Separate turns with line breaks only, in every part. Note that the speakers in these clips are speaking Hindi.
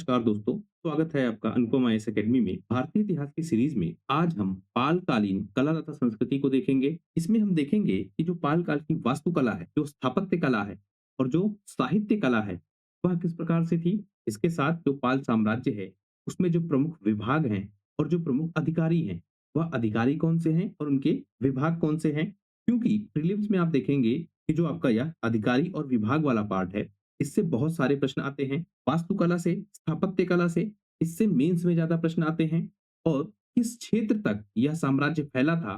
नमस्कार दोस्तों, स्वागत है आपका अनुपम आईएएस एकेडमी में। भारतीय इतिहास की सीरीज में आज हम पाल कालीन कला तथा संस्कृति को देखेंगे। इसमें हम देखेंगे कि जो पाल काल की वास्तुकला है, जो स्थापत्य कला है और जो साहित्य कला है, वह किस प्रकार से थी। इसके साथ जो पाल साम्राज्य है, उसमें जो प्रमुख विभाग हैं और जो प्रमुख अधिकारी हैं, वह अधिकारी कौन से हैं और उनके विभाग कौन से हैं। क्योंकि प्रीलिम्स में आप देखेंगे कि जो आपका यह अधिकारी और विभाग वाला पार्ट है, इससे बहुत सारे प्रश्न आते हैं। वास्तुकला से, स्थापत्य कला से, इससे मेंस में ज्यादा प्रश्न आते हैं। और किस क्षेत्र तक यह साम्राज्य फैला था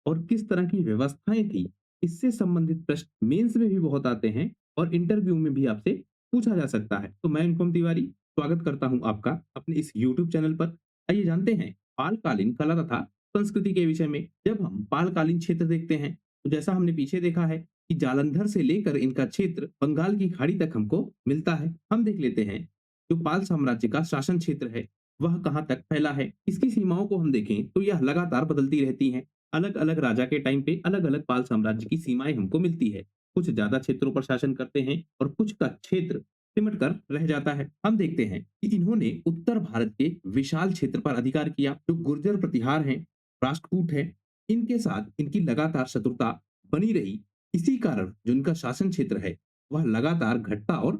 और किस तरह की व्यवस्थाएं थी, इससे संबंधित प्रश्न मेंस में भी बहुत आते हैं और इंटरव्यू में भी आपसे पूछा जा सकता है। तो मैं अनुपम तिवारी स्वागत करता हूं आपका अपने इस यूट्यूब चैनल पर। आइए जानते हैं पालकालीन कला तथा संस्कृति के विषय में। जब हम पालकालीन क्षेत्र देखते हैं, तो जैसा हमने पीछे देखा है कि जालंधर से लेकर इनका क्षेत्र बंगाल की खाड़ी तक हमको मिलता है। हम देख लेते हैं जो पाल साम्राज्य का शासन क्षेत्र है, वह कहाँ तक फैला है। इसकी सीमाओं को हम देखें तो यह लगातार बदलती रहती हैं। अलग अलग राजा के टाइम पे अलग अलग पाल साम्राज्य की सीमाएं हमको मिलती है। कुछ ज्यादा क्षेत्रों पर शासन करते हैं और कुछ का क्षेत्र सिमट कर रह जाता है। हम देखते हैं कि इन्होंने उत्तर भारत के विशाल क्षेत्र पर अधिकार किया। जो गुर्जर प्रतिहार हैं, राष्ट्रकूट है, इनके साथ इनकी लगातार शत्रुता बनी रही। इसी कारण जो इनका शासन क्षेत्र है, वह लगातार घटता और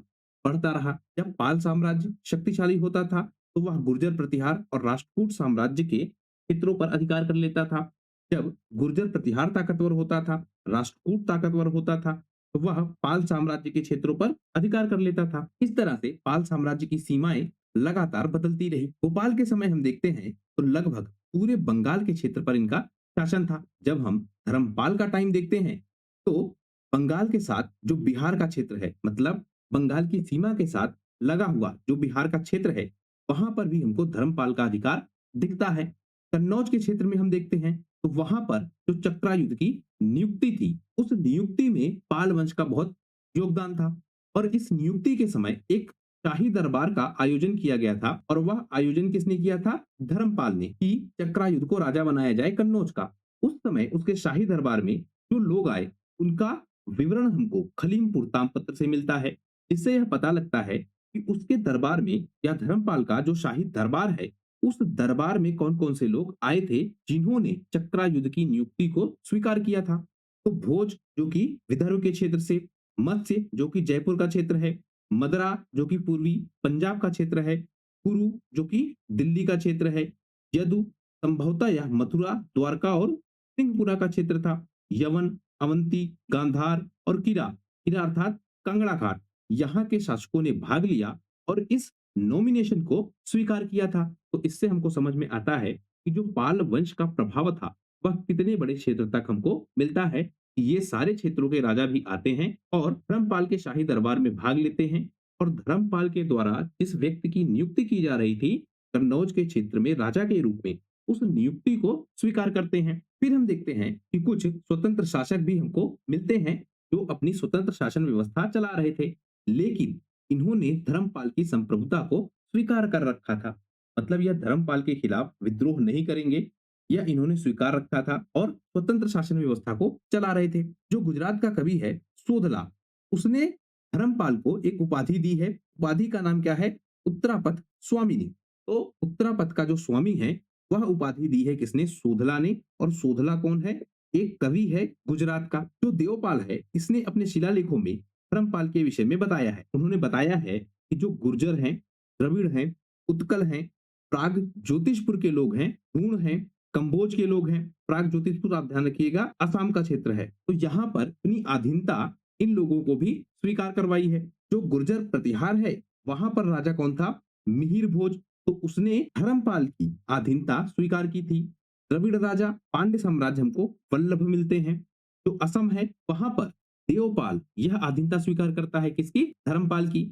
बढ़ता रहा। जब पाल साम्राज्य शक्तिशाली होता था, तो वह गुर्जर प्रतिहार और राष्ट्रकूट साम्राज्य के क्षेत्रों पर अधिकार कर लेता था। जब गुर्जर प्रतिहार ताकतवर होता था, राष्ट्रकूट ताकतवर होता था, तो वह पाल साम्राज्य के क्षेत्रों पर अधिकार कर लेता था। इस तरह से पाल साम्राज्य की सीमाएं लगातार बदलती रही। भोपाल के समय हम देखते हैं तो लगभग पूरे बंगाल के क्षेत्र पर इनका शासन था। जब हम धर्मपाल का टाइम देखते हैं, तो बंगाल के साथ जो बिहार का क्षेत्र है, मतलब बंगाल की सीमा के साथ लगा हुआ जो बिहार का क्षेत्र है, वहां पर भी हमको धर्मपाल का अधिकार दिखता है। कन्नौज के क्षेत्र में हम देखते हैं तो वहां पर जो चक्रायुध की नियुक्ति थी, उस नियुक्ति में पाल वंश का बहुत योगदान था। और इस नियुक्ति के समय एक शाही दरबार का आयोजन किया गया था और वह आयोजन किसने किया था? धर्मपाल ने, कि चक्रायुध को राजा बनाया जाए कन्नौज का। उस समय उसके शाही दरबार में जो लोग आए, उनका विवरण हमको खलीमपुर ताम्रपत्र से मिलता है। इससे यह पता लगता है कि उसके दरबार में या धर्मपाल का जो शाही दरबार है, उस दरबार में कौन कौन से लोग आए थे जिन्होंने चक्रायुध की नियुक्ति को स्वीकार किया था। तो भोज जो कि विदर्भ के क्षेत्र से, मत्स्य जो कि जयपुर का क्षेत्र है, मदरा जो कि पूर्वी पंजाब का क्षेत्र है, कुरु जो कि दिल्ली का क्षेत्र है, यदु संभवतः यह मथुरा, द्वारका और सिंहपुरा का क्षेत्र था, यवन, अवंती, गांधार और किरा, किरा अर्थात कांगड़ा घाट, यहाँ के शासकों ने भाग लिया और इस नॉमिनेशन को स्वीकार किया था। तो इससे हमको समझ में आता है कि जो पाल वंश का प्रभाव था, वह कितने बड़े क्षेत्र तक हमको मिलता है। ये सारे क्षेत्रों के राजा भी आते हैं और धर्मपाल के शाही दरबार में भाग लेते हैं। और धर्मपाल के द्वारा जिस व्यक्ति की नियुक्ति की जा रही थी कन्नौज के क्षेत्र में राजा के रूप में, उस नियुक्ति को स्वीकार करते हैं। फिर हम देखते हैं कि कुछ स्वतंत्र शासक भी हमको मिलते हैं जो अपनी स्वतंत्र शासन व्यवस्था चला रहे थे, लेकिन इन्होंने धर्मपाल की संप्रभुता को स्वीकार कर रखा था। मतलब यह धर्मपाल के खिलाफ विद्रोह नहीं करेंगे, यह इन्होंने स्वीकार रखा था और स्वतंत्र शासन व्यवस्था को चला रहे थे। जो गुजरात का कवि है सोधला, उसने धर्मपाल को एक उपाधि दी है। उपाधि का नाम क्या है? उत्तरापथ स्वामिनी। तो उत्तरापथ का जो स्वामी है, वह उपाधि दी है किसने? सोधला ने। और सोधला कौन है? एक कवि है गुजरात का। जो देवपाल है, इसने अपने शिलालेखों में धर्मपाल के विषय में बताया है। उन्होंने बताया है कि जो गुर्जर हैं, द्रविड़ हैं, उत्कल हैं, प्राग ज्योतिषपुर के लोग हैं, हूण हैं, कंबोज के लोग हैं। प्राग ज्योतिषपुर आप ध्यान रखिएगा असम का क्षेत्र है। तो यहाँ पर अपनी अधीनता इन लोगों को भी स्वीकार करवाई है। जो गुर्जर प्रतिहार है, वहां पर राजा कौन था? मिहिर भोज। तो उसने धर्मपाल की अधीनता स्वीकार की थी। द्रविड़ राजा पांड्य साम्राज्य हमको वल्लभ मिलते हैं। जो असम है, वहां पर देवपाल यह अधीनता स्वीकार करता है किसकी? धर्मपाल की।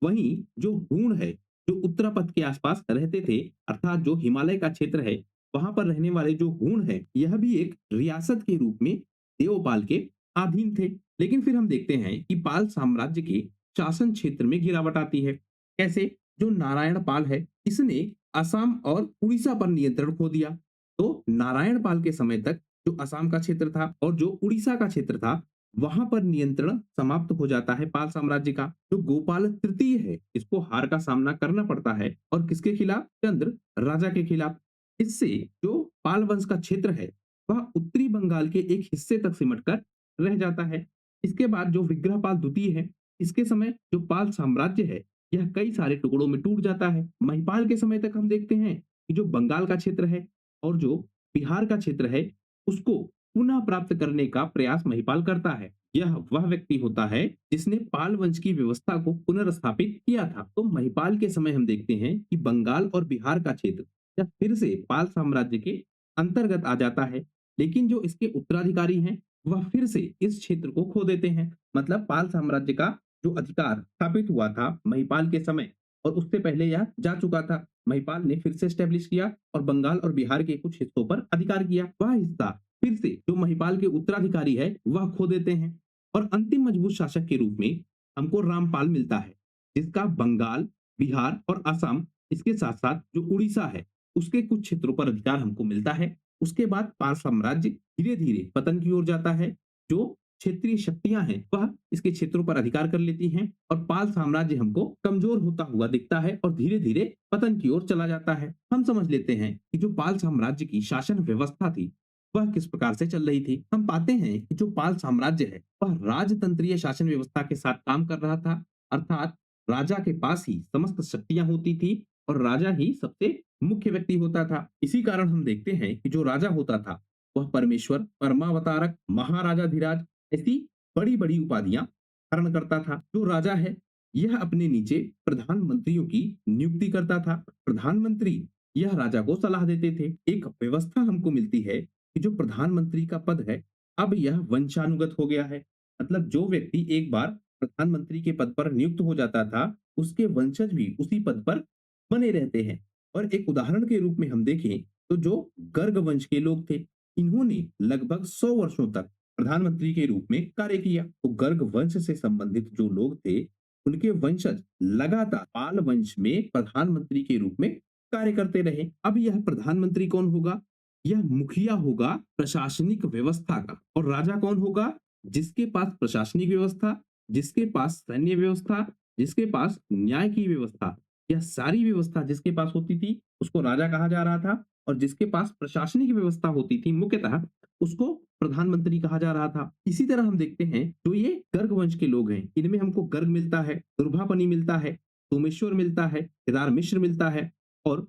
वहीं जो हूण है, जो उत्तरापथ के आसपास रहते थे, अर्थात जो हिमालय का क्षेत्र है, वहां पर रहने वाले जो हूण है, यह भी एक रियासत के रूप में देवपाल के अधीन थे। लेकिन फिर हम देखते हैं कि पाल साम्राज्य के शासन क्षेत्र में गिरावट आती है। कैसे? जो नारायण पाल है, इसने असम और उड़ीसा पर नियंत्रण खो दिया। तो नारायण पाल के समय तक जो असम का क्षेत्र था और जो उड़ीसा का क्षेत्र था, वहां पर नियंत्रण समाप्त हो जाता है पाल साम्राज्य का। जो गोपाल तृतीय है, इसको हार का सामना करना पड़ता है, और किसके खिलाफ? चंद्र राजा के खिलाफ। इससे जो पाल वंश का क्षेत्र है, वह उत्तरी बंगाल के एक हिस्से तक सिमट कर रह जाता है। इसके बाद जो विग्रहपाल द्वितीय है, इसके समय जो पाल साम्राज्य है, यह कई सारे टुकड़ों में टूट जाता है। महिपाल के समय तक हम देखते हैं कि जो बंगाल का क्षेत्र है और जो बिहार का क्षेत्र है, उसको पुनः प्राप्त करने का प्रयास महिपाल करता है। यह वह व्यक्ति होता है जिसने पाल वंश की व्यवस्था को पुनर्स्थापित किया था। तो महिपाल के समय हम देखते हैं कि बंगाल और बिहार का क्षेत्र यह फिर से पाल साम्राज्य के अंतर्गत आ जाता है, लेकिन जो इसके उत्तराधिकारी हैं, वह फिर से इस क्षेत्र को खो देते हैं। मतलब पाल साम्राज्य का जो अधिकार स्थापित हुआ था महिपाल के समय, और उससे पहले यह जा चुका था, महिपाल ने फिर से स्टैब्लिश किया और बंगाल और बिहार के कुछ हिस्सों पर अधिकार किया। वह हिस्सा फिर से जो महिपाल के उत्तराधिकारी है, वह खो देते हैं, और अंतिम मजबूत शासक के रूप में हमको रामपाल मिलता है, जिसका बंगाल, बिहार और असम, इसके साथ साथ जो उड़ीसा है, उसके कुछ क्षेत्रों पर अधिकार हमको मिलता है। उसके बाद पाल साम्राज्य धीरे धीरे पतन की ओर जाता है। जो क्षेत्रीय शक्तियां हैं, वह इसके क्षेत्रों पर अधिकार कर लेती हैं, और पाल साम्राज्य हमको कमजोर होता हुआ दिखता है और धीरे धीरे पतन की ओर चला जाता है। हम समझ लेते हैं कि जो पाल साम्राज्य की शासन व्यवस्था थी, वह किस प्रकार से चल रही थी। हम पाते हैं कि जो पाल साम्राज्य है, वह राजतंत्रीय शासन व्यवस्था के साथ काम कर रहा था, अर्थात राजा के पास ही समस्त शक्तियां होती थी और राजा ही सबसे मुख्य व्यक्ति होता था। इसी कारण हम देखते हैं कि जो राजा होता था, वह परमेश्वर, परमावतारक, महाराजाधिराज, ऐसी बड़ी बड़ी उपाधियां धारण करता था। जो राजा है, यह अपने नीचे प्रधानमंत्रियों की नियुक्ति करता था। प्रधानमंत्री यह राजा को सलाह देते थे। एक व्यवस्था हमको मिलती है कि जो प्रधानमंत्री का पद है, अब यह वंशानुगत हो गया है। मतलब जो व्यक्ति एक बार प्रधानमंत्री के पद पर नियुक्त हो जाता था, उसके वंशज भी उसी पद पर बने रहते हैं। और एक उदाहरण के रूप में हम देखें तो जो गर्ग वंश के लोग थे, इन्होंने लगभग 100 वर्षों तक प्रधानमंत्री के रूप में कार्य किया। तो गर्ग वंश से संबंधित जो लोग थे, उनके वंशज लगातार पाल वंश में प्रधानमंत्री के रूप में कार्य करते रहे। अब यह प्रधानमंत्री कौन होगा? यह मुखिया होगा प्रशासनिक व्यवस्था का। और राजा कौन होगा? जिसके पास प्रशासनिक व्यवस्था, जिसके पास सैन्य व्यवस्था, जिसके पास न्याय की व्यवस्था, यह सारी व्यवस्था जिसके पास होती थी, उसको राजा कहा जा रहा था। और जिसके पास प्रशासनिक व्यवस्था होती थी मुख्यतः, उसको प्रधानमंत्री कहा जा रहा था। इसी तरह हम देखते हैं जो ये गर्ग वंश के लोग हैं, इनमें हमको गर्ग मिलता है, दुर्भापनी मिलता है, सोमेश्वर मिलता है, केदार मिश्र मिलता है, और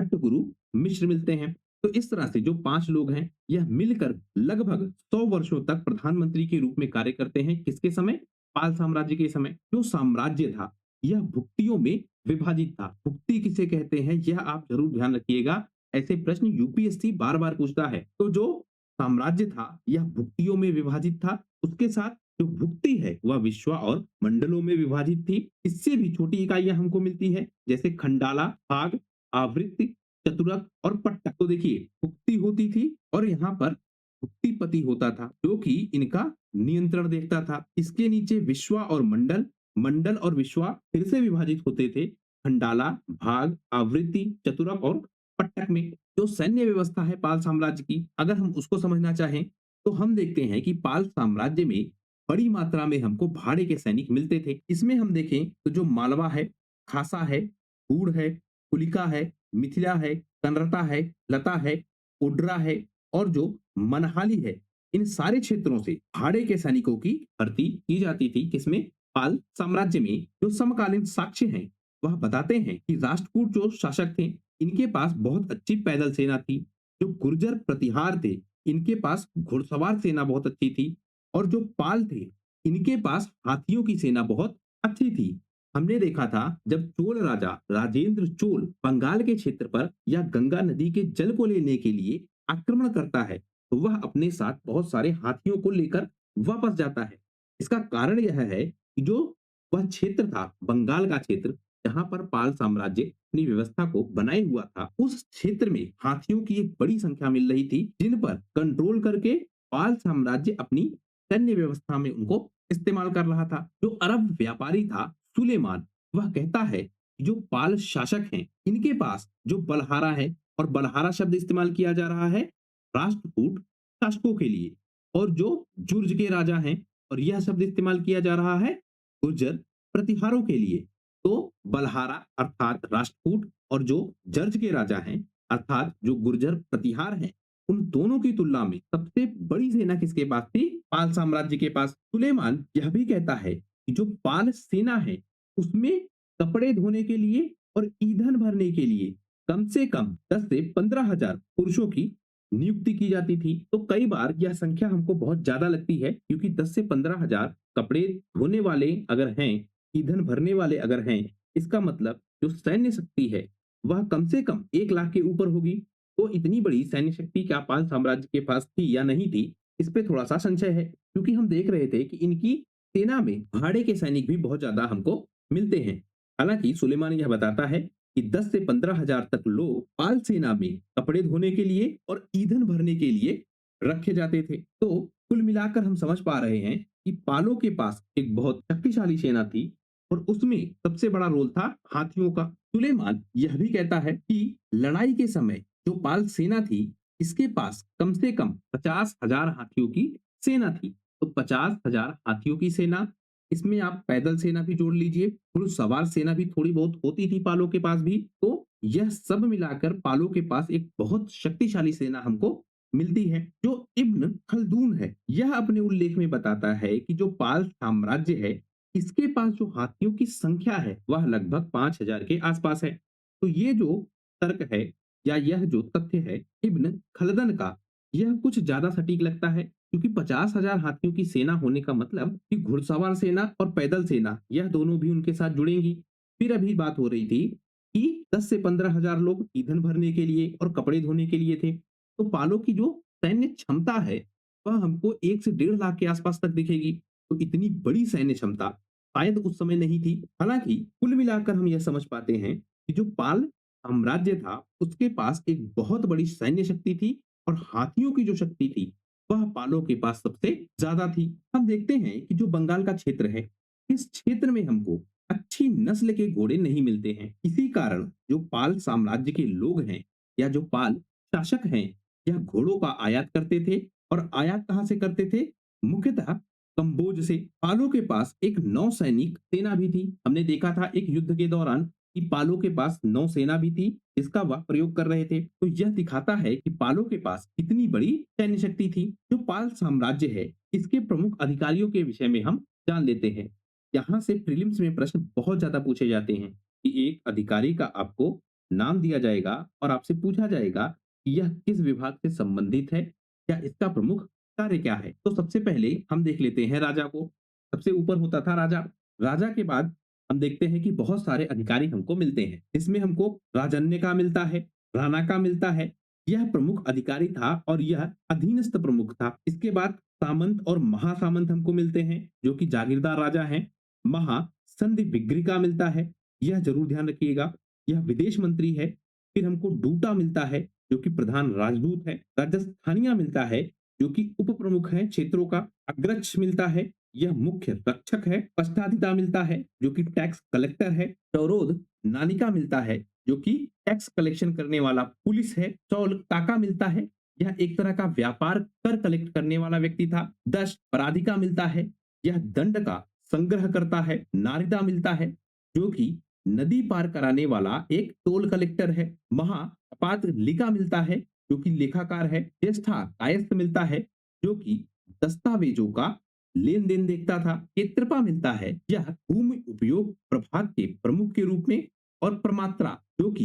भट्ट गुरु मिश्र मिलते हैं। तो इस तरह से जो 5 लोग हैं, यह मिलकर लगभग 100 वर्षों तक प्रधानमंत्री के रूप में कार्य करते हैं। किसके समय? पाल साम्राज्य के समय। जो साम्राज्य था, यह भुक्तियों में विभाजित था। भुक्ति किसे कहते हैं, यह आप जरूर ध्यान रखिएगा। ऐसे प्रश्न यूपीएससी बार बार पूछता है। तो जो साम्राज्य था, यह भुक्तियों में विभाजित था। उसके साथ जो भुक्ति है, वह विश्वा और मंडलों में विभाजित थी। इससे भी छोटी इकाइयां हमको मिलती है, जैसे खंडाला, भाग, आवृत्ति, चतुरक और पट्टक। तो देखिए, भुक्ति होती थी और यहाँ पर भुक्तिपति होता था, जो कि इनका नियंत्रण देखता था। इसके नीचे विश्वा और मंडल, मंडल और विश्वा फिर से विभाजित होते थे खंडाला, भाग, आवृत्ति, चतुरक और पट्टक में। जो सैन्य व्यवस्था है पाल साम्राज्य की, अगर हम उसको समझना चाहें, तो हम देखते हैं कि पाल साम्राज्य में बड़ी मात्रा में हमको भाड़े के सैनिक मिलते थे। इसमें हम देखें तो जो मालवा है, खासा है, हूण है, कुलिका है, मिथिला है, कनरता है, लता है, ओड्रा है, और जो मनहाली है, इन सारे क्षेत्रों से भाड़े के सैनिकों की भर्ती की जाती थी। किसमें? पाल साम्राज्य में। जो समकालीन साक्ष्य हैं, वह बताते हैं कि राष्ट्रकूट जो शासक थे, इनके पास बहुत अच्छी पैदल सेना थी। जो गुर्जर प्रतिहार थे, इनके पास घुड़सवार सेना बहुत अच्छी थी। और जो पाल थे, इनके पास हाथियों की सेना बहुत अच्छी थी। हमने देखा था जब चोल राजा राजेंद्र चोल बंगाल के क्षेत्र पर या गंगा नदी के जल को लेने के लिए आक्रमण करता है, तो वह अपने साथ बहुत सारे हाथियों को लेकर वापस जाता है। इसका कारण यह है कि जो वह क्षेत्र था, बंगाल का क्षेत्र, जहां पर पाल साम्राज्य अपनी व्यवस्था को बनाए हुआ था, उस क्षेत्र में हाथियों की एक बड़ी संख्या मिल रही थी, जिन पर कंट्रोल करके पाल साम्राज्य अपनी सैन्य व्यवस्था में उनको इस्तेमाल कर रहा था। जो अरब व्यापारी था सुलेमान, वह कहता है कि जो पाल शासक हैं, इनके पास जो बलहारा है, और बलहारा शब्द इस्तेमाल किया जा रहा है राष्ट्रकूट शासकों के लिए, और जो जुर्ज के राजा हैं, और यह शब्द इस्तेमाल किया जा रहा है गुर्जर प्रतिहारों के लिए। तो बलहारा अर्थात राष्ट्रकूट और जो जर्ज के राजा हैं अर्थात जो गुर्जर प्रतिहार हैं, उन दोनों की तुलना में सबसे बड़ी सेना किसके पास थी? पाल साम्राज्य के पास। सुलेमान यह भी कहता है कि जो पाल सेना है उसमें कपड़े धोने के लिए और ईंधन भरने के लिए कम से कम 10 से 15,000 पुरुषों की नियुक्ति की जाती थी। तो कई बार यह संख्या हमको बहुत ज्यादा लगती है, क्योंकि 10 से 15,000 कपड़े धोने वाले अगर हैं, ईंधन भरने वाले अगर हैं, इसका मतलब जो सैन्य शक्ति है वह कम से कम 1 लाख के ऊपर होगी। तो इतनी बड़ी सैन्य शक्ति क्या पाल साम्राज्य के पास थी या नहीं थी, इस पे थोड़ा सा संशय है, क्योंकि हम देख रहे थे कि इनकी सेना में भाड़े के सैनिक भी बहुत ज्यादा हमको मिलते हैं। हालांकि सुलेमान यह बताता है कि 10 से 15,000 तक लोग पाल सेना में कपड़े धोने के लिए और ईंधन भरने के लिए रखे जाते थे। तो कुल मिलाकर हम समझ पा रहे हैं कि पालों के पास एक बहुत शक्तिशाली सेना थी और उसमें सबसे बड़ा रोल था हाथियों का। सुलेमान यह भी कहता है कि लड़ाई के समय जो पाल सेना थी इसके पास कम से कम 50,000 हाथियों की सेना थी। तो 50,000 हाथियों की सेना, इसमें आप पैदल सेना भी जोड़ लीजिए, घुड़सवार सेना भी थोड़ी बहुत होती थी पालों के पास भी। तो यह सब मिलाकर पालों के पास एक बहुत शक्तिशाली सेना हमको मिलती है। जो इब्न खलदून है यह अपने उल्लेख में बताता है कि जो पाल साम्राज्य है इसके पास जो हाथियों की संख्या है वह लगभग 5,000 के आसपास है। तो ये जो तर्क है या यह जो तथ्य है इब्न खलदन का, यह कुछ ज्यादा सटीक लगता है, क्योंकि 50,000 हाथियों की सेना होने का मतलब कि घुड़सवार सेना और पैदल सेना यह दोनों भी उनके साथ जुड़ेंगी। फिर अभी बात हो रही थी कि 10 से 15,000 लोग ईंधन भरने के लिए और कपड़े धोने के लिए थे। तो पालों की जो सैन्य क्षमता है वह हमको 1 से 1.5 लाख के आसपास तक दिखेगी। तो इतनी बड़ी सैन्य क्षमता शायद उस समय नहीं थी। हालांकि कुल मिलाकर हम यह समझ पाते हैं कि जो पाल साम्राज्य था उसके पास एक बहुत बड़ी सैन्य शक्ति थी और हाथियों की जो शक्ति थी वह पालों के पास सबसे ज्यादा थी। हम देखते हैं कि जो बंगाल का क्षेत्र है इस क्षेत्र में हमको अच्छी नस्ल के घोड़े नहीं मिलते हैं। इसी कारण जो पाल साम्राज्य के लोग हैं या जो पाल शासक हैं यह घोड़ों का आयात करते थे। और आयात कहां से करते थे? मुख्यतः कंबोज से। पालों के पास एक नौसैनिक सेना भी थी। हमने देखा था एक युद्ध के दौरान कि पालों के पास नौसेना भी थी जिसका वह प्रयोग कर रहे थे। तो यह दिखाता है कि पालों के पास कितनी बड़ी सैन्य शक्ति थी। जो पाल साम्राज्य है इसके प्रमुख अधिकारियों के विषय में हम जान लेते हैं। यहाँ से प्रीलिम्स में प्रश्न बहुत ज्यादा पूछे जाते हैं कि एक अधिकारी का आपको नाम दिया जाएगा और आपसे पूछा जाएगा कि यह किस विभाग से संबंधित है या इसका प्रमुख कार्य क्या है। तो सबसे पहले हम देख लेते हैं राजा को। सबसे ऊपर होता था राजा। राजा के बाद हम देखते हैं कि बहुत सारे अधिकारी हमको मिलते हैं। इसमें हमको राजन्य का मिलता है, राणा का मिलता है। यह प्रमुख अधिकारी था और यह अधीनस्थ प्रमुख था। इसके बाद सामंत और महासामंत हमको मिलते हैं जो कि जागीरदार राजा हैं। महासंधि विग्री का मिलता है, यह जरूर ध्यान रखिएगा, यह विदेश मंत्री है। फिर हमको डूटा मिलता है जो कि प्रधान राजदूत है। राजस्थानिया मिलता है जो कि उप प्रमुख है क्षेत्रों का। अग्रच मिलता है, यह मुख्य रक्षक है। पश्चाधिता मिलता है जो कि टैक्स कलेक्टर है। चौरोध नानिका मिलता है जो कि टैक्स कलेक्शन करने वाला पुलिस है। चौल काका मिलता है, यह एक तरह का व्यापार कर कलेक्ट करने वाला व्यक्ति था। दश पराधिका मिलता है, यह दंड का संग्रह करता है। नारिदा मिलता है जो कि नदी पार कराने वाला एक टोल कलेक्टर है। महापात्र लिका मिलता है जो कि लेखाकार है। ज्येष्ठा कायस्थ मिलता है जो कि दस्तावेजों का लेन देन देखता था। केत्रपा मिलता है, यह भूमि उपयोग प्रभाग के प्रमुख के रूप में। और प्रमात्रा जो कि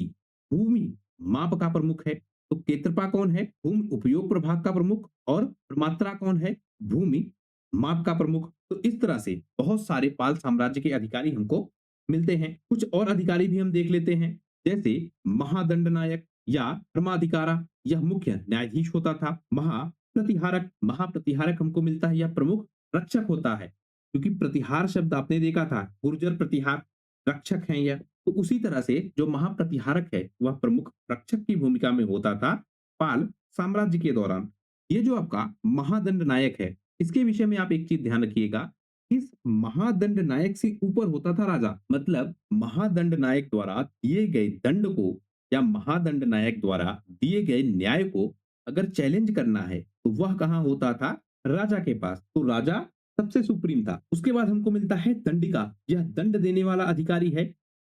भूमि माप का प्रमुख है। तो केत्रपा कौन है? भूमि उपयोग प्रभाग का प्रमुख। और प्रमात्रा कौन है? भूमि माप का प्रमुख। तो इस तरह से बहुत सारे पाल साम्राज्य के अधिकारी हमको मिलते हैं। कुछ और अधिकारी भी हम देख लेते हैं, जैसे महादंड नायक या धर्माधिकारा, यह मुख्य न्यायाधीश होता था। महाप्रतिहारक, महाप्रतिहारक हमको मिलता है, यह प्रमुख रक्षक होता है, क्योंकि प्रतिहार शब्द आपने देखा था, गुर्जर प्रतिहार रक्षक हैं यह। तो उसी तरह से जो महाप्रतिहारक है वह प्रमुख रक्षक की भूमिका में होता था पाल साम्राज्य के दौरान। ये जो आपका महादंड नायक है इसके विषय में आप एक चीज ध्यान रखिएगा, इस महादंड नायक से ऊपर होता था राजा। मतलब महादंड नायक द्वारा दिए गए दंड को या महादंड नायक द्वारा दिए गए न्याय को अगर चैलेंज करना है तो वह कहां होता था? राजा के पास। तो राजा सबसे सुप्रीम था। उसके बाद हमको मिलता है दंडिका, यह दंड देने वाला अधिकारी है।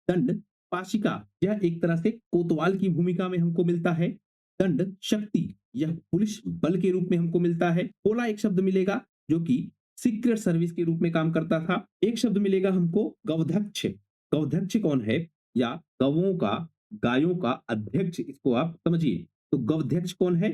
दंड पाशिका, यह एक तरह से कोतवाल की भूमिका में हमको मिलता है। दंड शक्ति, यह पुलिस बल के रूप में हमको मिलता है। पोला एक शब्द मिलेगा जो कि सीक्रेट सर्विस के रूप में काम करता था। एक शब्द मिलेगा हमको गवध्यक्ष। गवध्यक्ष कौन है? या गवों का, गायों का अध्यक्ष, इसको आप समझिए। तो गवध्यक्ष कौन है?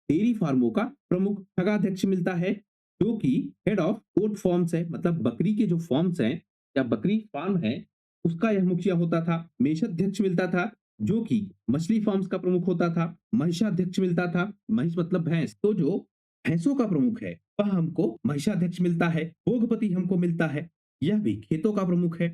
डेयरी फार्मों का प्रमुख। ठगाध्यक्ष मिलता है जो कि हेड ऑफ गोट फॉर्म्स है, मतलब बकरी के जो फॉर्म्स हैं या बकरी फार्म है उसका यह मुखिया होता था। मेषाध्यक्ष मिलता था जो कि मछली फार्म्स का प्रमुख होता था। महिषाध्यक्ष मिलता था, महिष मतलब भैंस, तो जो भैंसों का प्रमुख है वह हमको महिषाध्यक्ष मिलता है। भोगपति हमको मिलता है, यह भी खेतों का प्रमुख है।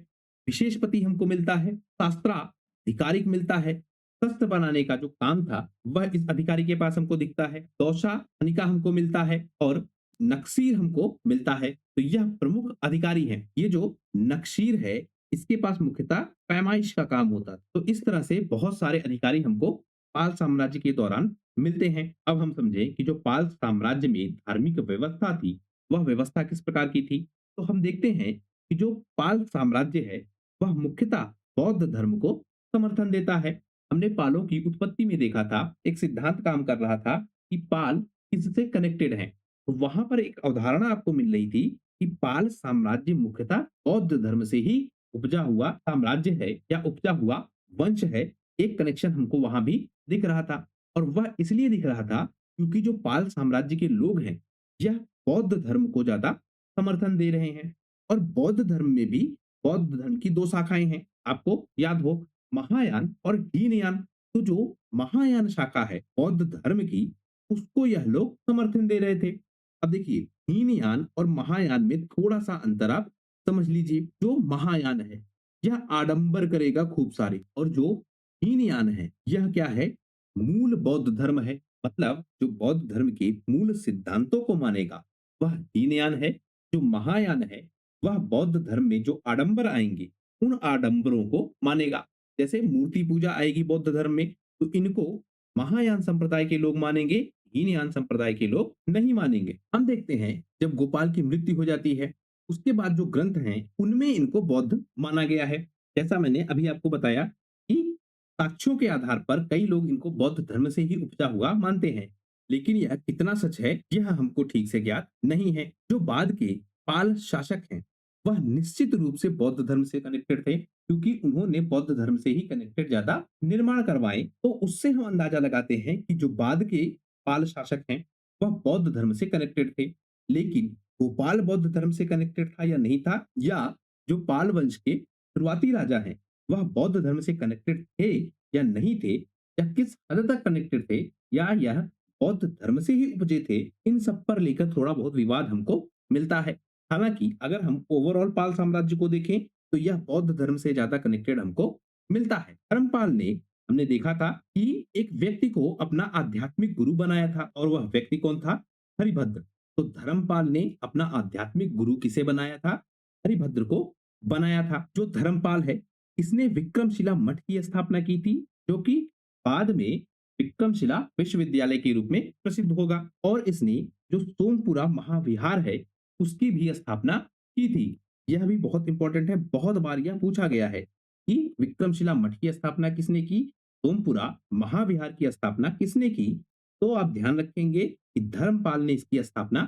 विशेषपति हमको मिलता है, शास्त्राधिकारिक मिलता है, शस्त्र बनाने का जो काम था वह इस अधिकारी के पास हमको दिखता है। दौशानिका हमको मिलता है और नक्सीर हमको मिलता है। तो यह प्रमुख अधिकारी हैं। ये जो नक्सीर है इसके पास मुख्यतः पैमाइश का काम होता है। तो इस तरह से बहुत सारे अधिकारी हमको पाल साम्राज्य के दौरान मिलते हैं। अब हम समझें कि जो पाल साम्राज्य में धार्मिक व्यवस्था थी वह व्यवस्था किस प्रकार की थी। तो हम देखते हैं कि जो पाल साम्राज्य है वह मुख्यतः बौद्ध धर्म को समर्थन देता है। हमने पालों की उत्पत्ति में देखा था, एक सिद्धांत काम कर रहा था कि पाल किससे कनेक्टेड है। तो वहां पर एक अवधारणा आपको मिल रही थी कि पाल साम्राज्य मुख्यतः बौद्ध धर्म से ही उपजा हुआ साम्राज्य है या उपजा हुआ वंश है। एक कनेक्शन हमको वहां भी दिख रहा था और वह इसलिए दिख रहा था क्योंकि जो पाल साम्राज्य के लोग हैं यह बौद्ध धर्म को ज्यादा समर्थन दे रहे हैं। और बौद्ध धर्म में भी बौद्ध धर्म की दो शाखाएं हैं, आपको याद हो, महायान और हीनयान। तो जो महायान शाखा है बौद्ध धर्म की उसको यह लोग समर्थन दे रहे थे। अब देखिए हीनयान और महायान में थोड़ा सा अंतर आप समझ लीजिए। जो महायान है यह आडंबर करेगा खूब सारे, और जो हीनयान है यह क्या है? मूल बौद्ध धर्म है। मतलब जो बौद्ध धर्म के मूल सिद्धांतों को मानेगा वह हीनयान है। जो महायान है वह बौद्ध धर्म में जो आडंबर आएंगे उन आडंबरों को मानेगा। जैसे मूर्ति पूजा आएगी बौद्ध धर्म में तो इनको महायान संप्रदाय के लोग मानेंगे, हीनयान संप्रदाय के लोग नहीं मानेंगे। हम देखते हैं जब गोपाल की मृत्यु हो जाती है उसके बाद जो ग्रंथ हैं उनमें इनको बौद्ध माना गया है। जैसा मैंने अभी आपको बताया कि साक्ष्यों के आधार पर कई लोग इनको बौद्ध धर्म से ही उपजा हुआ मानते हैं, लेकिन यह कितना सच है यह हमको ठीक से ज्ञात नहीं है। जो बाद के पाल शासक हैं वह निश्चित रूप से बौद्ध धर्म से कनेक्टेड थे क्योंकि उन्होंने बौद्ध धर्म से ही कनेक्टेड ज्यादा निर्माण करवाए। तो उससे हम अंदाजा लगाते हैं कि जो बाद के पाल शासक हैं वह बौद्ध धर्म से कनेक्टेड थे। लेकिन गोपाल बौद्ध धर्म से कनेक्टेड था या नहीं था, या जो पाल वंश के शुरुआती राजा हैं वह बौद्ध धर्म से कनेक्टेड थे या नहीं थे, या किस हद तक कनेक्टेड थे, या यह बौद्ध धर्म से ही उपजे थे, इन सब पर लेकर थोड़ा बहुत विवाद हमको मिलता है। हालांकि अगर हम ओवरऑल पाल साम्राज्य को देखें तो यह बौद्ध धर्म से ज्यादा कनेक्टेड हमको मिलता है। धर्मपाल ने, हमने देखा था कि एक व्यक्ति को अपना आध्यात्मिक गुरु बनाया था और वह व्यक्ति कौन था? हरिभद्र। तो धर्मपाल ने अपना आध्यात्मिक गुरु किसे बनाया था? हरिभद्र को बनाया था। जो धर्मपाल है इसने विक्रमशिला मठ की स्थापना की थी जो कि बाद में विक्रमशिला विश्वविद्यालय के रूप में प्रसिद्ध होगा। और इसने जो सोमपुरा महाविहार है उसकी भी स्थापना की थी। यह भी बहुत इंपॉर्टेंट है, बहुत बार यह पूछा गया है कि विक्रमशिला मठ की स्थापना किसने की, सोमपुरा महाविहार की स्थापना किसने की। तो आप ध्यान रखेंगे कि धर्मपाल ने इसकी स्थापना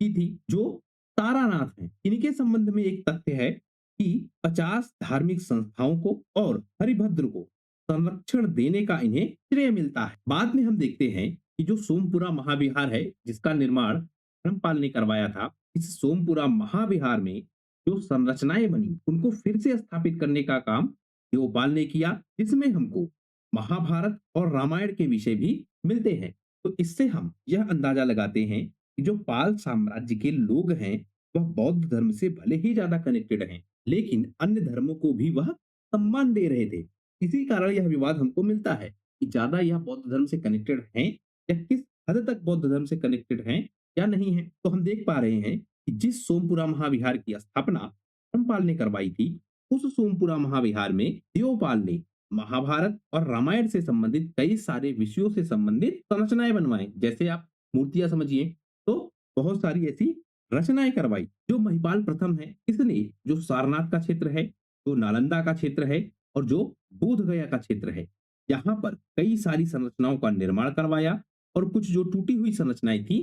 की थी। जो तारानाथ हैं इनके संबंध में एक तथ्य है कि 50 धार्मिक संस्थाओं को और हरिभद्र को संरक्षण देने का इन्हें श्रेय मिलता है। बाद में हम देखते हैं कि जो सोमपुरा महाविहार है जिसका निर्माण धर्मपाल ने करवाया था, इस सोमपुरा महाविहार में जो संरचनाएं बनी उनको फिर से स्थापित करने का काम देवपाल ने किया, जिसमें हमको महाभारत और रामायण के विषय भी मिलते हैं। तो इससे हम यह अंदाजा लगाते हैं कि जो पाल साम्राज्य के लोग हैं वह बौद्ध धर्म से भले ही ज्यादा कनेक्टेड हैं, लेकिन अन्य धर्मों को भी वह सम्मान दे रहे थे। इसी कारण यह विवाद हमको मिलता है कि ज्यादा यह बौद्ध धर्म से कनेक्टेड हैं या किस हद तक बौद्ध धर्म से कनेक्टेड हैं या नहीं है। तो हम देख पा रहे हैं कि जिस सोमपुरा महाविहार की स्थापना धर्मपाल ने करवाई थी उस सोमपुरा महाविहार में देवपाल ने महाभारत और रामायण से संबंधित कई सारे विषयों से संबंधित संरचनाएं बनवाई। जैसे आप मूर्तियां समझिए तो बहुत सारी ऐसी रचनाएं करवाई। जो महिपाल प्रथम है, इसने जो सारनाथ का क्षेत्र है, जो नालंदा का क्षेत्र है और जो बोध गया का क्षेत्र है, यहाँ पर कई सारी संरचनाओं का निर्माण करवाया और कुछ जो टूटी हुई संरचनाएं थी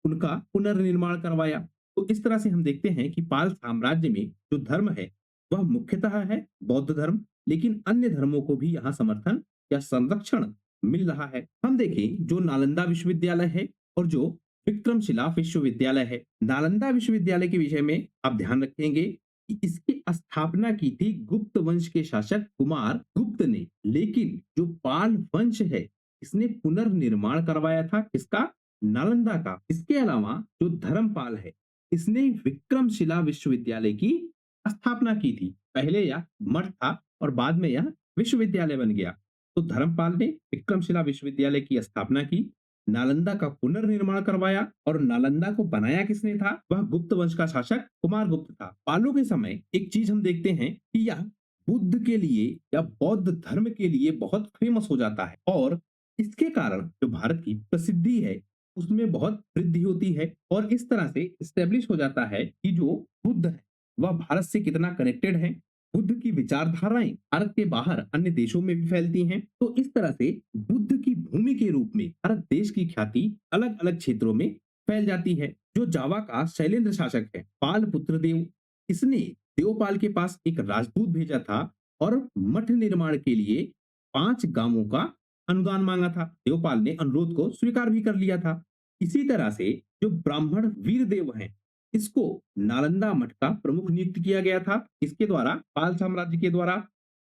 उनका पुनर्निर्माण करवाया। तो इस तरह से हम देखते हैं कि पाल साम्राज्य में जो धर्म है वह मुख्यतः है बौद्ध धर्म, लेकिन अन्य धर्मों को भी यहाँ समर्थन या संरक्षण मिल रहा है। हम देखें जो नालंदा विश्वविद्यालय है और जो विक्रमशिला विश्वविद्यालय है। नालंदा विश्वविद्यालय के विषय में आप ध्यान रखेंगे कि इसकी स्थापना की थी गुप्त वंश के शासक कुमार गुप्त ने, लेकिन जो पाल वंश है इसने पुनर्निर्माण करवाया था किसका? नालंदा का। इसके अलावा जो धर्मपाल है इसने विक्रमशिला विश्वविद्यालय की स्थापना की थी। पहले यह मठ था और बाद में यह विश्वविद्यालय बन गया। तो धर्मपाल ने विक्रमशिला विश्वविद्यालय की स्थापना की, नालंदा का पुनर्निर्माण करवाया और नालंदा को बनाया किसने था? वह गुप्त वंश का शासक कुमार गुप्त था। पालों के समय एक चीज हम देखते हैं कि यह बुद्ध के लिए या बौद्ध धर्म के लिए बहुत फेमस हो जाता है और इसके कारण जो भारत की प्रसिद्धि है उसमें बहुत वृद्धि होती है और इस तरह से स्टेब्लिश हो जाता है कि जो बुद्ध है वह भारत से कितना कनेक्टेड है। बुद्ध की विचारधाराएं भारत के बाहर अन्य देशों में भी फैलती हैं। तो इस तरह से बुद्ध की भूमि के रूप में भारत देश की ख्याति अलग अलग क्षेत्रों में फैल जाती है। जो जावा का शैलेंद्र शासक है पाल पुत्र देव, इसने देवपाल के पास एक राजदूत भेजा था और मठ निर्माण के लिए 5 गांवों का अनुदान मांगा था। देवपाल ने अनुरोध को स्वीकार भी कर लिया था। इसी तरह से जो ब्राह्मण वीरदेव हैं इसको नालंदा मठ का प्रमुख नियुक्त किया गया था। इसके द्वारा पाल साम्राज्य के द्वारा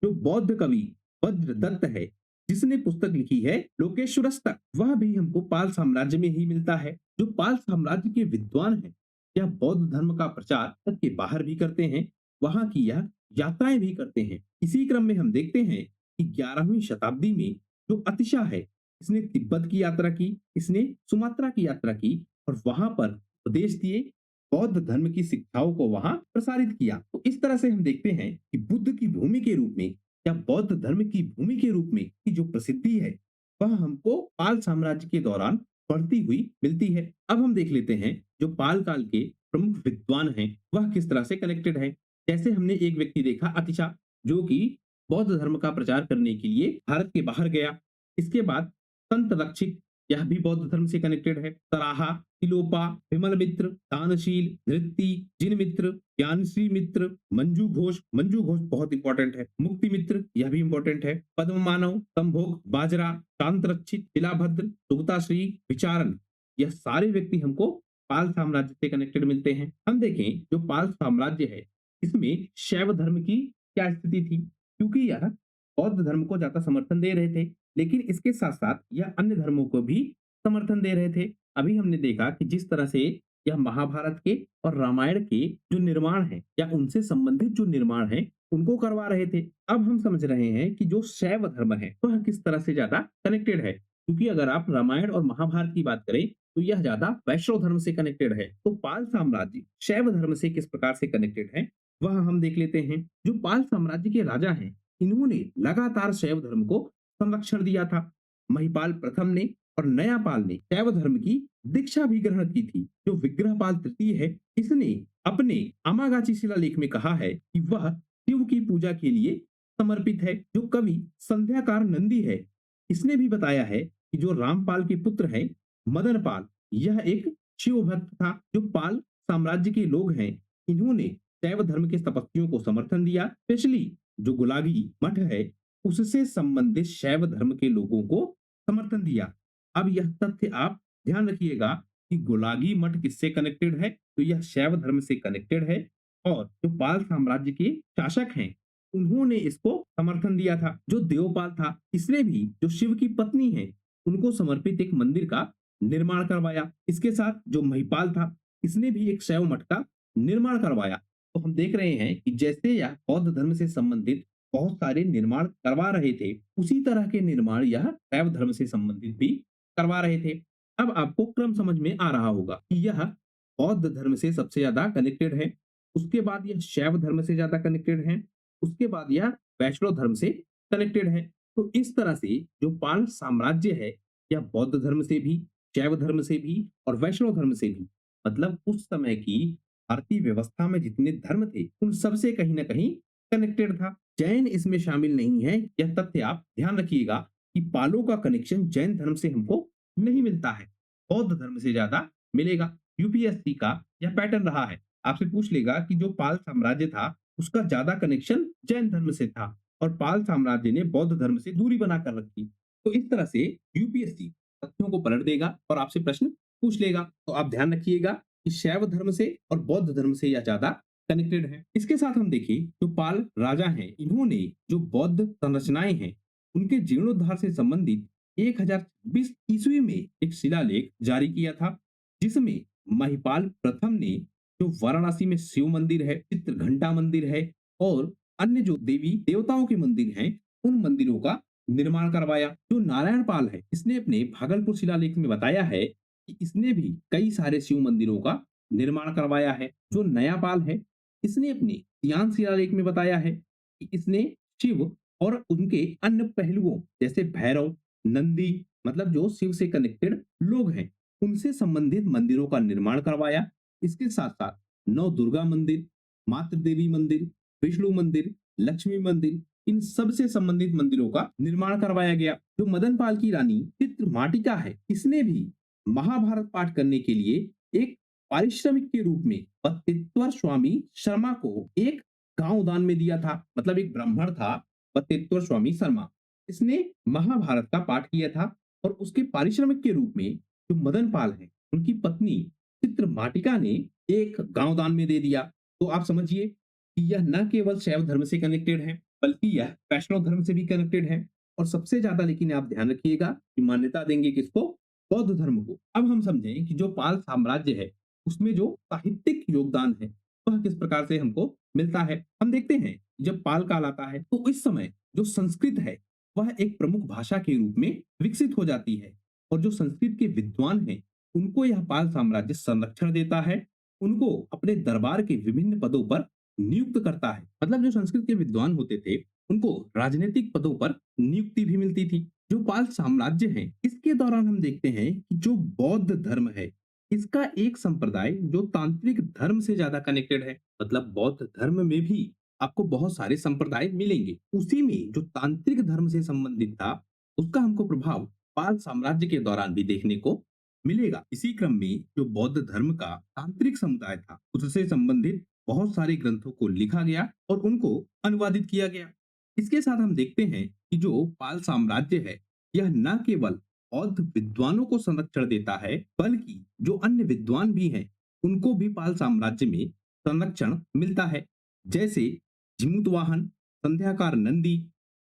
जो बौद्ध कवि वज्रदत्त है जिसने पुस्तक लिखी है लोकेश्वरस्तक, वह भी हमको पाल साम्राज्य में ही मिलता है। जो पाल साम्राज्य के विद्वान हैं यह बौद्ध धर्म का प्रचार भारत के बाहर भी करते हैं, वहां की यह यात्राएं भी करते हैं। इसी क्रम में हम देखते हैं कि 11वीं शताब्दी में जो अतिशा है इसने तिब्बत की यात्रा की, इसने सुमात्रा की यात्रा की और वहां पर उपदेश दिए, बौद्ध धर्म की शिक्षाओं को वहां प्रसारित किया। तो इस तरह से हम देखते हैं कि बुद्ध की भूमि के रूप में या बौद्ध धर्म की भूमि के रूप में की जो प्रसिद्धि है वह हमको पाल साम्राज्य के दौरान बढ़ती हुई मिलती है। अब हम देख लेते हैं जो पाल काल के प्रमुख विद्वान हैं वह किस तरह से कनेक्टेड है। जैसे हमने एक व्यक्ति देखा अतिशा, जो कि बौद्ध धर्म का प्रचार करने के लिए भारत के बाहर गया। इसके बाद संत रक्षित, यह भी बौद्ध धर्म से कनेक्टेड है। सराहा, तिलोपा, विमल मित्र, दानशील, नृत्ति, जिन मित्र, ज्ञानश्री मित्र, मंजू घोष बहुत इंपॉर्टेंट है। मुक्ति मित्र, यह भी इंपॉर्टेंट है। पद्म मानव, संभोग, बाजरा, शांत रक्षित, शिलाभद्र, सुगताश्री, विचारण, यह सारे व्यक्ति हमको पाल साम्राज्य से कनेक्टेड मिलते हैं। हम देखें जो पाल साम्राज्य है इसमें शैव धर्म की क्या स्थिति थी, क्योंकि यह बौद्ध धर्म को ज्यादा समर्थन दे रहे थे, लेकिन इसके साथ साथ यह अन्य धर्मों को भी समर्थन दे रहे थे। अभी हमने देखा कि जिस तरह से यह महाभारत के और रामायण के जो निर्माण है या उनसे संबंधित जो निर्माण है उनको करवा रहे थे। अब हम समझ रहे हैं कि जो शैव धर्म है वह किस तरह से ज्यादा कनेक्टेड है, क्योंकि अगर आप रामायण और महाभारत की बात करें तो यह ज्यादा वैष्णव धर्म से कनेक्टेड है। तो पाल साम्राज्य शैव धर्म से किस प्रकार से कनेक्टेड है वह हम देख लेते हैं। जो पाल साम्राज्य के राजा हैं इन्होंने लगातार शैव धर्म को संरक्षण दिया था। महिपाल प्रथम ने और नयापाल ने शैव धर्म की दीक्षा भी ग्रहण की थी। जो विग्रहपाल तृतीय है इसने अपने आमागाची शिलालेख में कहा है कि वह शिव की पूजा के लिए समर्पित है। जो कवि संध्याकार नंदी है इसने भी बताया है कि जो रामपाल के पुत्र है मदनपाल, यह एक शिव भक्त था। जो पाल साम्राज्य के लोग हैं इन्होंने शैव धर्म के तपस्वियों को समर्थन दिया। स्पेशली जो गुलागी मठ है उससे संबंधित शैव धर्म के लोगों को समर्थन दिया। अब यह तथ्य आप ध्यान रखिएगा कि गुलागी मठ किससे कनेक्टेड है, तो यह शैव धर्म से कनेक्टेड है और जो पाल साम्राज्य के शासक हैं उन्होंने इसको समर्थन दिया था। जो देवपाल था इसने भी जो शिव की पत्नी है उनको समर्पित एक मंदिर का निर्माण करवाया। इसके साथ जो महिपाल था इसने भी एक शैव मठ का निर्माण करवाया। तो हम देख रहे हैं कि जैसे यह बौद्ध धर्म से संबंधित बहुत सारे निर्माण करवा रहे थे उसी तरह के निर्माण यह शैव धर्म से संबंधित भी करवा रहे थे। अब आपको क्रम समझ में आ रहा होगा कि यह बौद्ध धर्म से सबसे ज्यादा कनेक्टेड है, उसके बाद यह शैव धर्म से ज्यादा कनेक्टेड है, उसके बाद यह वैष्णव धर्म से कनेक्टेड है। तो इस तरह से जो पाल साम्राज्य है यह बौद्ध धर्म से भी, शैव धर्म से भी और वैष्णव धर्म से भी मतलब उस समय की भारतीय व्यवस्था में जितने धर्म थे उन सबसे कहीं ना कहीं कनेक्टेड था। जैन इसमें शामिल नहीं है। यह तथ्य आप ध्यान रखिएगा कि पालों का कनेक्शन जैन धर्म से हमको नहीं मिलता है, बौद्ध धर्म से ज्यादा मिलेगा। यूपीएससी का यह पैटर्न रहा है, आपसे पूछ लेगा कि जो पाल साम्राज्य था उसका ज्यादा कनेक्शन जैन धर्म से था और पाल साम्राज्य ने बौद्ध धर्म से दूरी बनाकर रखी। तो इस तरह से यूपीएससी तथ्यों को पलट देगा और आपसे प्रश्न पूछ लेगा। तो आप ध्यान रखिएगा कि शैव धर्म से और बौद्ध धर्म से यह ज्यादा कनेक्टेड है। इसके साथ हम देखिए जो पाल राजा हैं इन्होंने जो बौद्ध संरचनाएं हैं उनके जीर्णोद्धार से संबंधित 1026 ईस्वी में एक शिलालेख जारी किया था, जिसमें महिपाल प्रथम ने जो वाराणसी में शिव मंदिर है, चित्र घंटा मंदिर है और अन्य जो देवी देवताओं के मंदिर हैं उन मंदिरों का निर्माण करवाया। जो नारायण पाल है इसने अपने भागलपुर शिलालेख में बताया है कि इसने भी कई सारे शिव मंदिरों का निर्माण करवाया है। जो नया पाल है इसने अपने सियान शिलालेख में बताया है कि इसने शिव और उनके अन्य पहलुओं जैसे भैरव, नंदी, मतलब जो शिव से कनेक्टेड लोग हैं उनसे संबंधित मंदिरों का निर्माण करवाया। इसके साथ साथ नौ दुर्गा मंदिर, मातृ देवी मंदिर, विष्णु मंदिर, लक्ष्मी मंदिर, इन सब से संबंधित मंदिरों का निर्माण करवाया गया। जो मदन पाल की रानी चित्रमाटिका है इसने भी महाभारत पाठ करने के लिए एक पारिश्रमिक के रूप में बत्तेश्वर स्वामी शर्मा को एक गांव दान में दिया था। मतलब एक ब्राह्मण था बत्तेश्वर स्वामी शर्मा, इसने महाभारत का पाठ किया था और उसके पारिश्रमिक के रूप में जो मदन पाल है उनकी पत्नी चित्रमाटिका ने एक गांव दान में दे दिया। तो आप समझिए कि यह न केवल शैव धर्म से कनेक्टेड है बल्कि यह वैष्णव धर्म से भी कनेक्टेड है। और सबसे ज्यादा लेकिन आप ध्यान रखिएगा कि मान्यता देंगे किसको? बौद्ध धर्म को। अब हम समझें कि जो पाल साम्राज्य है उसमें जो साहित्यिक योगदान है वह किस प्रकार से हमको मिलता है। हम देखते हैं जब पाल काल आता है तो इस समय जो संस्कृत है वह एक प्रमुख भाषा के रूप में विकसित हो जाती है और जो संस्कृत के विद्वान हैं उनको यह पाल साम्राज्य संरक्षण देता है, उनको अपने दरबार के विभिन्न पदों पर नियुक्त करता है। मतलब जो संस्कृत के विद्वान होते थे उनको राजनीतिक पदों पर नियुक्ति भी मिलती थी। जो पाल साम्राज्य है इसके दौरान हम देखते हैं कि जो बौद्ध धर्म है इसका एक संप्रदाय जो तांत्रिक धर्म से ज्यादा कनेक्टेड है। मतलब बौद्ध धर्म में भी आपको बहुत सारे संप्रदाय मिलेंगे, उसी में जो तांत्रिक धर्म से संबंधित था उसका हमको प्रभाव पाल साम्राज्य के दौरान भी देखने को मिलेगा। इसी क्रम में जो बौद्ध धर्म का तांत्रिक समुदाय था उससे संबंधित बहुत सारे ग्रंथों को लिखा गया और उनको अनुवादित किया गया। इसके साथ हम देखते हैं कि जो पाल साम्राज्य है यह न केवल बौद्ध विद्वानों को संरक्षण देता है बल्कि जो अन्य विद्वान भी हैं उनको भी पाल साम्राज्य में संरक्षण मिलता है। जैसे जिमुतवाहन, संध्याकार नंदी,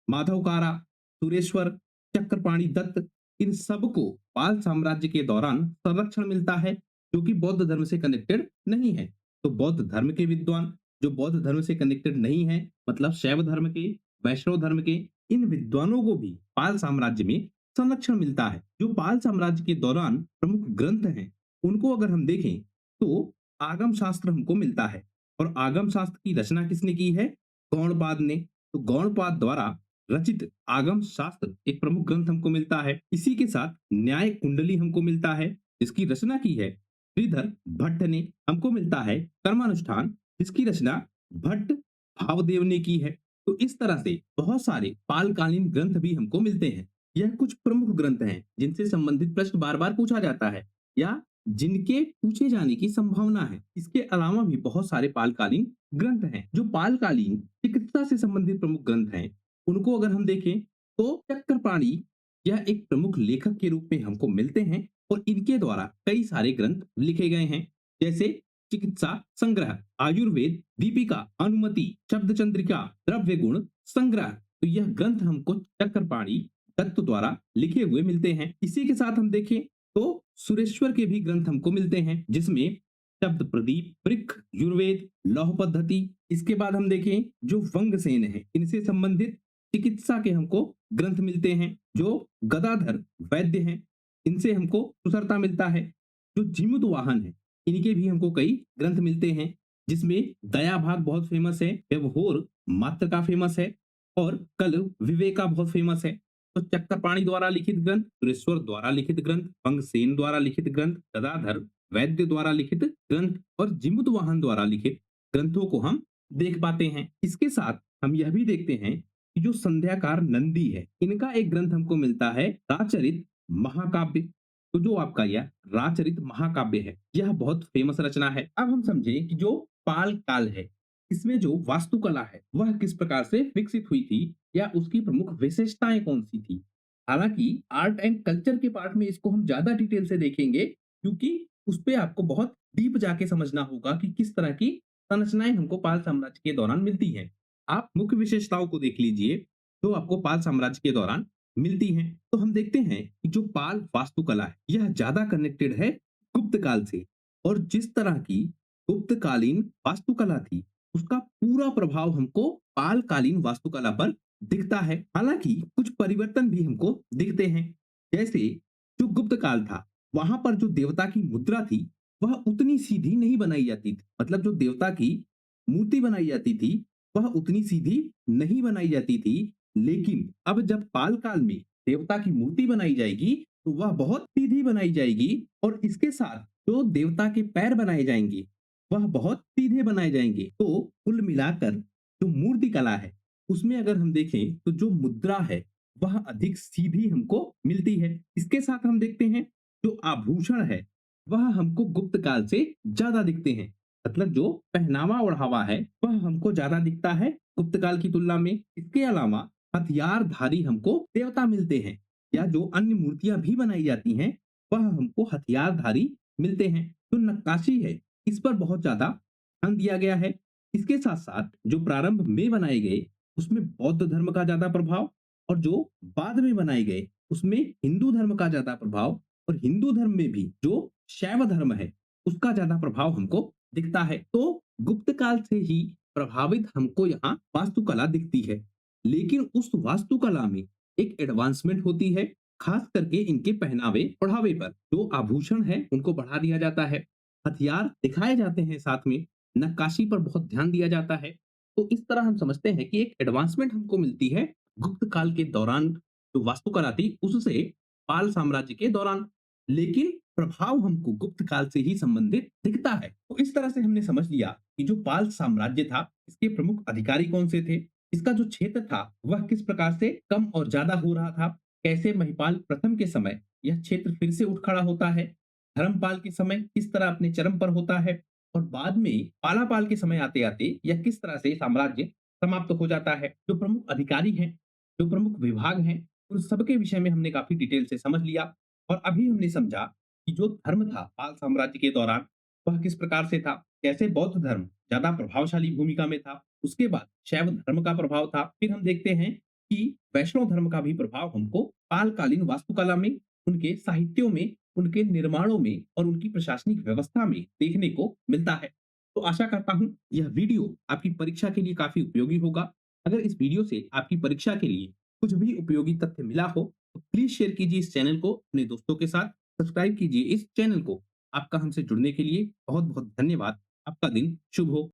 माधवकारा, सुरेश्वर, चक्रपाणि दत्त, इन सबको पाल साम्राज्य के दौरान संरक्षण मिलता है जो कि बौद्ध धर्म से कनेक्टेड नहीं है। तो बौद्ध धर्म के विद्वान जो बौद्ध धर्म से कनेक्टेड नहीं है मतलब शैव धर्म के, वैष्णव धर्म के, इन विद्वानों को भी पाल साम्राज्य में संरक्षण मिलता है। जो पाल साम्राज्य के दौरान प्रमुख ग्रंथ हैं उनको अगर हम देखें तो आगम शास्त्र हमको मिलता है और आगम शास्त्र की रचना किसने की है? गौड़पाद ने। तो गौड़पाद द्वारा रचित आगम शास्त्र एक प्रमुख ग्रंथ हमको मिलता है। इसी के साथ न्याय कुंडली हमको मिलता है जिसकी रचना की है श्रीधर भट्ट ने। हमको मिलता है कर्मानुष्ठान जिसकी रचना भट्ट भावदेव ने की है। तो इस तरह से बहुत सारे पालकालीन ग्रंथ भी हमको मिलते हैं। यह कुछ प्रमुख ग्रंथ हैं जिनसे संबंधित प्रश्न बार बार पूछा जाता है या जिनके पूछे जाने की संभावना है। इसके अलावा भी बहुत सारे पालकालीन ग्रंथ हैं। जो पालकालीन चिकित्सा से संबंधित प्रमुख ग्रंथ हैं उनको अगर हम देखें तो चक्रपाणि यह एक प्रमुख लेखक के रूप में हमको मिलते हैं और इनके द्वारा कई सारे ग्रंथ लिखे गए हैं जैसे चिकित्सा संग्रह, आयुर्वेद दीपिका, अनुमति, शब्द चंद्रिका, द्रव्य गुण संग्रह। तो यह ग्रंथ हमको चक्रपाणि दत्त द्वारा लिखे हुए मिलते हैं। इसी के साथ हम देखें तो सुरेश्वर के भी ग्रंथ हमको मिलते हैं जिसमें शब्द प्रदीप, वृक्क, युर्वेद, लौह पद्धति। इसके बाद हम देखें जो वंगसेन है इनसे संबंधित चिकित्सा के हमको ग्रंथ मिलते हैं। जो गदाधर वैद्य हैं इनसे हमको सुसरता मिलता है। जो जीमुत वाहन है इनके भी हमको कई ग्रंथ मिलते हैं जिसमें दया भाग बहुत फेमस है, व्यवहोर मात्र का फेमस है और कल विवेका बहुत फेमस है। तो चक्रपाणि द्वारा लिखित ग्रंथ, सुरेश्वर द्वारा लिखित ग्रंथ, वंगसेन द्वारा लिखित ग्रंथ, गदाधर वैद्य द्वारा लिखित ग्रंथ और जिमुतवाहन द्वारा लिखित ग्रंथों को हम देख पाते हैं। इसके साथ हम यह भी देखते हैं कि जो संध्याकार नंदी है, इनका एक ग्रंथ हमको मिलता है राचरित महाकाव्य। तो जो आपका यह राचरित महाकाव्य है, यह बहुत फेमस रचना है। अब हम समझें कि जो पाल काल है, इसमें जो वास्तुकला है वह किस प्रकार से विकसित हुई थी या उसकी प्रमुख विशेषताएं कौन सी थी। हालांकि आर्ट एंड कल्चर के पार्ट में इसको हम ज्यादा डिटेल से देखेंगे, क्योंकि उस पे आपको बहुत डीप जाके समझना होगा कि किस तरह की संरचनाएं हमको पाल साम्राज्य के दौरान मिलती हैं। आप मुख्य विशेषताओं को देख लीजिए जो आपको पाल साम्राज्य के दौरान मिलती हैं। तो हम देखते हैं कि जो पाल वास्तुकला है यह ज्यादा कनेक्टेड है गुप्त काल से, और जिस तरह की गुप्तकालीन वास्तुकला थी उसका पूरा प्रभाव हमको पालकालीन वास्तुकला पर दिखता है। हालांकि कुछ परिवर्तन भी हमको दिखते हैं, जैसे जो गुप्त काल था वहां पर जो देवता की मुद्रा थी वह उतनी सीधी नहीं बनाई जाती थी। मतलब जो देवता की मूर्ति बनाई जाती थी वह उतनी सीधी नहीं बनाई जाती थी। लेकिन अब जब पाल काल में देवता की मूर्ति बनाई जाएगी तो वह बहुत सीधी बनाई जाएगी, और इसके साथ जो देवता के पैर बनाए जाएंगे वह बहुत सीधे बनाए जाएंगे। तो कुल मिलाकर जो मूर्ति कला है उसमें अगर हम देखें तो जो मुद्रा है वह अधिक सीधी हमको मिलती है। इसके साथ हम देखते हैं जो आभूषण है वह हमको गुप्त काल से ज्यादा दिखते हैं। मतलब जो पहनावा ओढ़ावा है वह हमको ज्यादा दिखता है गुप्त काल की तुलना में। इसके अलावा हथियारधारी हमको देवता मिलते हैं, या जो अन्य मूर्तियां भी बनाई जाती हैं वह हमको हथियारधारी मिलते हैं। जो नक्काशी है इस पर बहुत ज्यादा ध्यान दिया गया है। इसके साथ साथ जो प्रारंभ में बनाए गए उसमें बौद्ध धर्म का ज्यादा प्रभाव, और जो बाद में बनाए गए उसमें हिंदू धर्म का ज्यादा प्रभाव, और हिंदू धर्म में भी जो शैव धर्म है उसका ज्यादा प्रभाव हमको दिखता है। तो गुप्त काल से ही प्रभावित हमको यहाँ वास्तुकला दिखती है। लेकिन उस वास्तुकला में एक एडवांसमेंट होती है, खास करके इनके पहनावे ओढ़ावे पर। जो आभूषण है उनको बढ़ा दिया जाता है, हथियार दिखाए जाते हैं, साथ में नक्काशी पर बहुत ध्यान दिया जाता है। तो इस तरह हम समझते हैं कि एक एडवांसमेंट हमको मिलती है गुप्त काल के दौरान जो वास्तुकला थी उससे पाल साम्राज्य के दौरान। लेकिन प्रभाव हमको गुप्त काल से ही संबंधित दिखता है। तो इस तरह से हमने समझ लिया कि जो पाल साम्राज्य था इसके प्रमुख अधिकारी कौन से थे, इसका जो क्षेत्र था वह किस प्रकार से कम और ज्यादा हो रहा था, कैसे महिपाल प्रथम के समय यह क्षेत्र फिर से उठ खड़ा होता है, धर्मपाल के समय किस तरह अपने चरम पर होता है, और बाद में पालापाल के समय आते आते यह किस तरह से साम्राज्य समाप्त हो जाता है। जो प्रमुख अधिकारी हैं, जो प्रमुख विभाग हैं, उन सबके विषय में हमने काफी डिटेल से समझ लिया। और अभी हमने समझा कि जो धर्म था पाल साम्राज्य के दौरान वह किस प्रकार से था, कैसे बौद्ध धर्म ज्यादा प्रभावशाली भूमिका में था, उसके बाद शैव धर्म का प्रभाव था, फिर हम देखते हैं कि वैष्णव धर्म का भी प्रभाव हमको पालकालीन वास्तुकला में, उनके साहित्यों में, उनके निर्माणों में और उनकी प्रशासनिक व्यवस्था में देखने को मिलता है। तो आशा करता हूं यह वीडियो आपकी परीक्षा के लिए काफी उपयोगी होगा। अगर इस वीडियो से आपकी परीक्षा के लिए कुछ भी उपयोगी तथ्य मिला हो तो प्लीज शेयर कीजिए इस चैनल को अपने दोस्तों के साथ, सब्सक्राइब कीजिए इस चैनल को। आपका हमसे जुड़ने के लिए बहुत बहुत धन्यवाद। आपका दिन शुभ हो।